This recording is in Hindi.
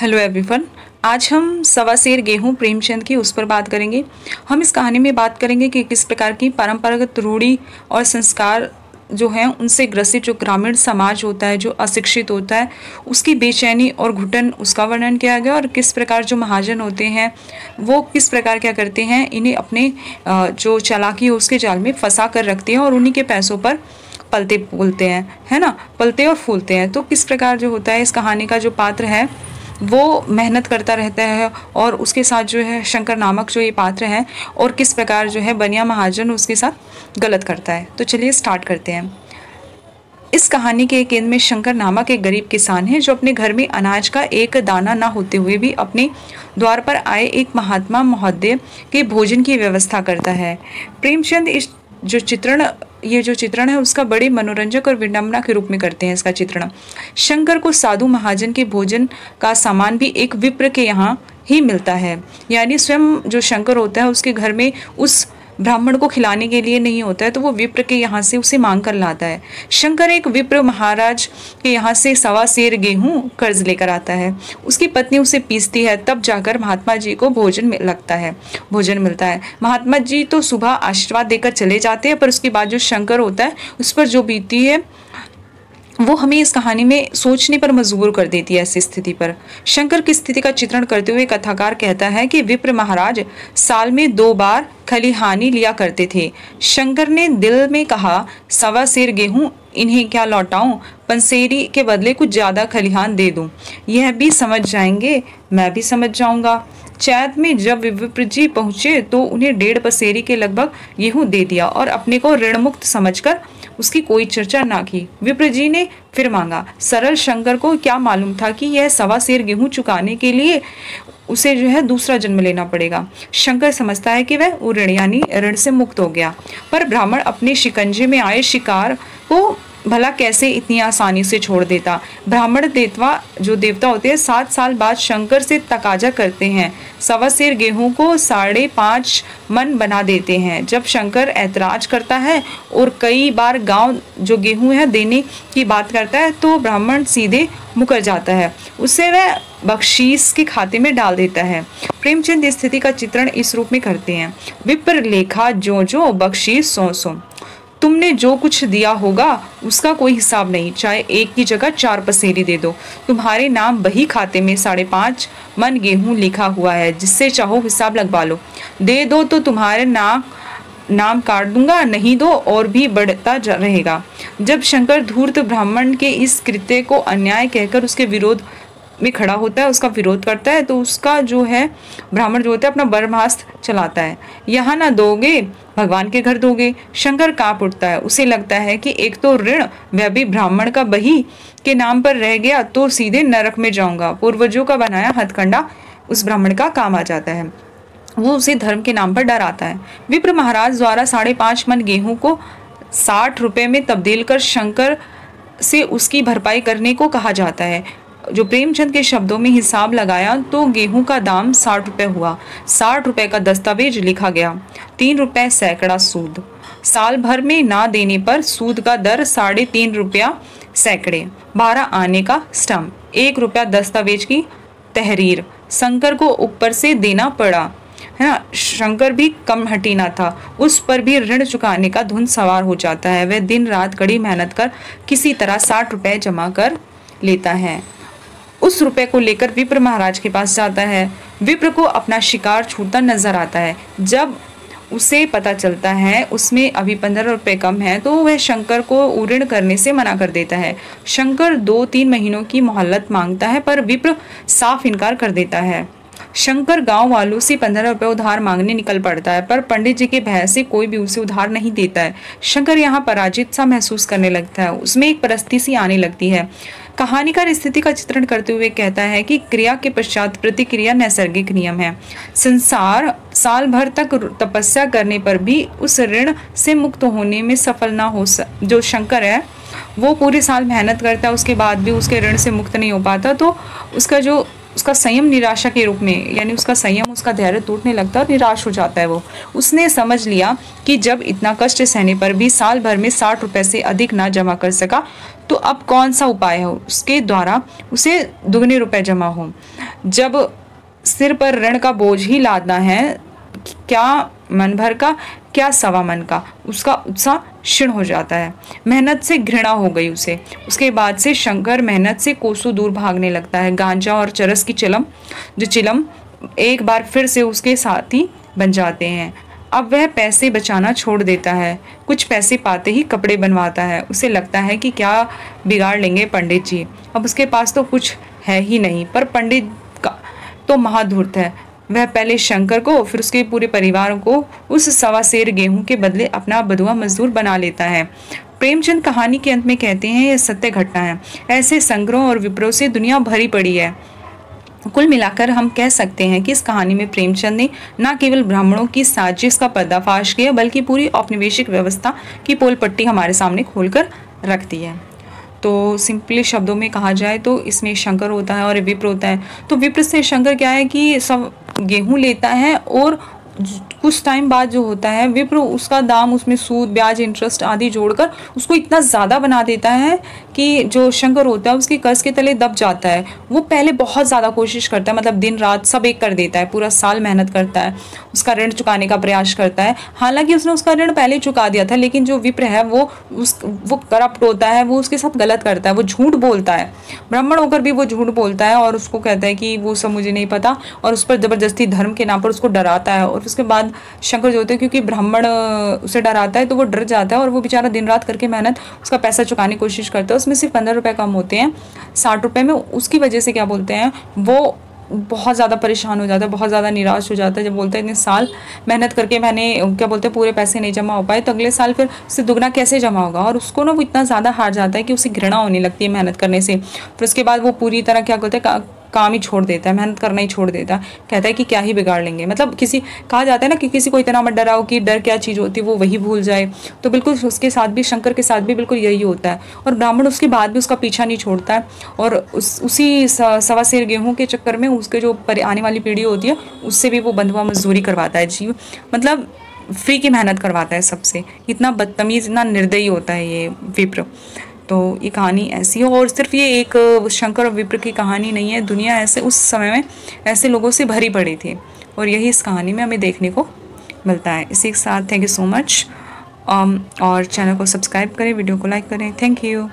Hello everyone. आज हम सवा सेर गेहूं प्रेमचंद की उस पर बात करेंगे। हम इस कहानी में बात करेंगे कि किस प्रकार की परंपरागत रूढ़ी और संस्कार जो हैं उनसे ग्रसित जो ग्रामीण समाज होता है, जो अशिक्षित होता है, उसकी बेचैनी और घुटन उसका वर्णन किया गया और किस प्रकार जो महाजन होते हैं वो किस प्रकार क्या करते हैं, इन्हें अपने जो चालाकी है उसके जाल में फंसा कर रखते हैं और उन्हीं के पैसों पर पलते फूलते हैं, है ना, पलते और फूलते हैं। तो किस प्रकार जो होता है, इस कहानी का जो पात्र है वो मेहनत करता रहता है और उसके साथ जो है शंकर नामक जो ये पात्र है और किस प्रकार जो है बनिया महाजन उसके साथ गलत करता है। तो चलिए स्टार्ट करते हैं। इस कहानी के केंद्र में शंकर नामक एक गरीब किसान है जो अपने घर में अनाज का एक दाना ना होते हुए भी अपने द्वार पर आए एक महात्मा महोदय के भोजन की व्यवस्था करता है। प्रेमचंद इस जो चित्रण है उसका बड़े मनोरंजक और विडंबना के रूप में करते हैं। इसका चित्रण शंकर को साधु महाजन के भोजन का सामान भी एक विप्र के यहाँ ही मिलता है, यानी स्वयं जो शंकर होता है उसके घर में उस ब्राह्मण को खिलाने के लिए नहीं होता है, तो वो विप्र के यहाँ से उसे मांग कर लाता है। शंकर एक विप्र महाराज के यहाँ से सवा सेर गेहूं कर्ज लेकर आता है। उसकी पत्नी उसे पीसती है, तब जाकर महात्मा जी को भोजन मिलता है। महात्मा जी तो सुबह आशीर्वाद देकर चले जाते हैं, पर उसके बाद जो शंकर होता है उस पर जो बीती है वो हमें इस कहानी में सोचने पर मजबूर कर देती है। ऐसी स्थिति पर शंकर की स्थिति का चित्रण करते हुए कथाकार कहता है कि विप्र महाराज साल में 2 बार खलिहानी लिया करते थे। शंकर ने दिल में कहा, सवा सेर गेहूं इन्हें क्या लौटाऊं, पंसेरी के बदले कुछ ज्यादा खलिहान दे दूं। यह भी समझ जाएंगे, मैं भी समझ जाऊंगा। चैत में जब विप्र जी पहुंचे तो उन्हें 1.5 पसेरी के लगभग गेहूं दे दिया और अपने को ऋण मुक्त समझकर उसकी कोई चर्चा ना की। विप्र जी ने फिर मांगा। सरल शंकर को क्या मालूम था कि यह सवा सेर गेहूं चुकाने के लिए उसे जो है दूसरा जन्म लेना पड़ेगा। शंकर समझता है कि वह ऋण यानी ऋण से मुक्त हो गया, पर ब्राह्मण अपने शिकंजे में आए शिकार को भला कैसे इतनी आसानी से छोड़ देता। ब्राह्मण देवता होते हैं 7 साल बाद शंकर से तकाजा करते हैं, सवा सेर गेहूं को 5.5 मन बना देते हैं। जब शंकर ऐतराज करता है और कई बार गांव जो गेहूं है देने की बात करता है तो ब्राह्मण सीधे मुकर जाता है, उसे वह बख्शीश के खाते में डाल देता है। प्रेमचंद स्थिति का चित्रण इस रूप में करते हैं। विप्र लेखा जो बख्शीश सो तुमने जो कुछ दिया होगा उसका कोई हिसाब नहीं, चाहे 1 की जगह 4 पसेरी दे दो। तुम्हारे नाम बही खाते में 5.5 मन गेहूं लिखा हुआ है, जिससे चाहो हिसाब लगवा लो। दे दो तो तुम्हारे नाम काट दूंगा, नहीं दो और भी बढ़ता रहेगा। जब शंकर धूर्त ब्राह्मण के इस कृत्य को अन्याय कहकर उसके विरोध में खड़ा होता है, उसका विरोध करता है, तो उसका जो है ब्राह्मण जो होता है अपना ब्रह्मास्त्र चलाता है। यहाँ ना दोगे भगवान के घर दोगे। शंकर कांप उठता है, उसे लगता है कि एक तो ऋण वह भी ब्राह्मण का बही के नाम पर रह गया तो सीधे नरक में जाऊंगा। पूर्वजों का बनाया हथकंडा उस ब्राह्मण का काम आ जाता है, वो उसे धर्म के नाम पर डराता है। विप्र महाराज द्वारा 5.5 मन गेहूं को 60 रुपए में तब्दील कर शंकर से उसकी भरपाई करने को कहा जाता है। जो प्रेमचंद के शब्दों में हिसाब लगाया तो गेहूं का दाम 60 रुपए हुआ। 60 रुपए का दस्तावेज लिखा गया, 3 रुपए सैकड़ा सूद। साल भर में ना देने पर सूद का दर 3.5 रुपया सैकड़े, 12 आने का स्टम्प, 1 रुपया दस्तावेज की तहरीर। शंकर को ऊपर से देना पड़ा, है ना। शंकर भी कम हटीना था, उस पर भी ऋण चुकाने का धुन सवार हो जाता है। वह दिन रात कड़ी मेहनत कर किसी तरह 60 रुपए जमा कर लेता है। उस रुपए को लेकर विप्र महाराज के पास जाता है। विप्र को अपना शिकार छूटता नजर आता है। जब उसे पता चलता है उसमें अभी 15 रुपए कम है तो वह शंकर को ऋण करने से मना कर देता है। शंकर 2-3 महीनों की मोहलत मांगता है, पर विप्र साफ इनकार कर देता है। शंकर गांव वालों से 15 रुपए उधार मांगने निकल पड़ता है, पर पंडित जी के भय से कोई भी उसे उधार नहीं देता है। शंकर यहाँ पराजित सा महसूस करने लगता है, उसमें एक परस्ती सी आने लगती है। कहानीकार स्थिति का चित्रण करते हुए कहता है कि क्रिया के पश्चात प्रतिक्रिया नैसर्गिक नियम है। संसार साल भर तक तपस्या करने पर भी उस ऋण से मुक्त होने में सफल ना हो जो शंकर है वो पूरे साल मेहनत करता है, उसके बाद भी उसके ऋण से मुक्त नहीं हो पाता, तो उसका जो उसका संयम निराशा के रूप में, यानी उसका संयम, उसका धैर्य टूटने लगता है और निराश हो जाता है वो। उसने समझ लिया कि जब इतना कष्ट सहने पर भी साल भर में 60 रुपए से अधिक ना जमा कर सका, तो अब कौन सा उपाय हो उसके द्वारा उसे दुगने रुपए जमा हो। जब सिर पर ऋण का बोझ ही लादना है, क्या मन भर का, क्या सवा मन का, उसका उत्साह क्षीण हो जाता है। मेहनत से घृणा हो गई उसे। उसके बाद से शंकर मेहनत से कोसों दूर भागने लगता है। गांजा और चरस की चिलम एक बार फिर से उसके साथी बन जाते हैं। अब वह पैसे बचाना छोड़ देता है। कुछ पैसे पाते ही कपड़े बनवाता है। उसे लगता है कि क्या बिगाड़ लेंगे पंडित जी, अब उसके पास तो कुछ है ही नहीं। पर पंडित का तो महाधूर्त है। वह पहले शंकर को, फिर उसके पूरे परिवार को उस सवा सेर गेहूं के बदले अपना बधुआ मजदूर बना लेता है। प्रेमचंद कहानी के अंत में कहते हैं, यह सत्य घटना है। ऐसे संग्रहों और विप्रों से दुनिया भरी पड़ी है। कुल मिलाकर हम कह सकते हैं कि इस कहानी में प्रेमचंद ने न केवल ब्राह्मणों की साजिश का पर्दाफाश किया, बल्कि पूरी औपनिवेशिक व्यवस्था की पोल पट्टी हमारे सामने खोलकर रख दी है। तो सिंपली शब्दों में कहा जाए तो इसमें शंकर होता है और विप्र होता है। तो विप्र से शंकर क्या है कि सब गेहूं लेता है और कुछ टाइम बाद जो होता है विप्र उसका दाम, उसमें सूद ब्याज इंटरेस्ट आदि जोड़कर उसको इतना ज़्यादा बना देता है कि जो शंकर होता है उसके कर्ज के तले दब जाता है। वो पहले बहुत ज़्यादा कोशिश करता है, मतलब दिन रात सब एक कर देता है, पूरा साल मेहनत करता है, उसका ऋण चुकाने का प्रयास करता है। हालांकि उसने उसका ऋण पहले चुका दिया था, लेकिन जो विप्र है वो करप्ट होता है, वो उसके साथ गलत करता है, वो झूठ बोलता है। ब्राह्मण होकर भी वो झूठ बोलता है और उसको कहता है कि वो सब मुझे नहीं पता, और उस पर ज़बरदस्ती धर्म के नाम पर उसको डराता है। और उसके बाद शंकर जो होते हैं, क्योंकि ब्राह्मण उसे डराता है तो वो डर जाता है और वो बेचारा दिन रात करके मेहनत उसका पैसा चुकाने की कोशिश करता है। उसमें सिर्फ 15 रुपए कम होते हैं 60 रुपए में। उसकी वजह से क्या बोलते हैं, वो बहुत ज़्यादा परेशान हो जाता है, बहुत ज़्यादा निराश हो जाता है। जब बोलते हैं इतने साल मेहनत करके मैंने, क्या बोलते हैं, पूरे पैसे नहीं जमा हो पाए, तो अगले साल फिर उससे दुगना कैसे जमा होगा। और उसको ना वो इतना ज़्यादा हार जाता है कि उसे घृणा होने लगती है मेहनत करने से। फिर उसके बाद वो पूरी तरह क्या बोलते हैं, काम ही छोड़ देता है, मेहनत करना ही छोड़ देता है। कहता है कि क्या ही बिगाड़ लेंगे, मतलब किसी कहा जाता है ना कि किसी को इतना मत डराओ कि डर क्या चीज़ होती है वो वही भूल जाए। तो बिल्कुल उसके साथ भी, शंकर के साथ भी बिल्कुल यही होता है। और ब्राह्मण उसके बाद भी उसका पीछा नहीं छोड़ता है और उसी सवा सेर गेहूं के चक्कर में उसके जो आने वाली पीढ़ी होती है उससे भी वो बंधुआ मजदूरी करवाता है। जी, मतलब फ्री की मेहनत करवाता है सबसे। इतना बदतमीज़, इतना निर्दयी होता है ये विप्र। तो ये कहानी ऐसी है, और सिर्फ ये एक शंकर और विप्र की कहानी नहीं है। दुनिया ऐसे उस समय में ऐसे लोगों से भरी पड़ी थी और यही इस कहानी में हमें देखने को मिलता है। इसी के साथ थैंक यू सो मच, और चैनल को सब्सक्राइब करें, वीडियो को लाइक करें। Thank you.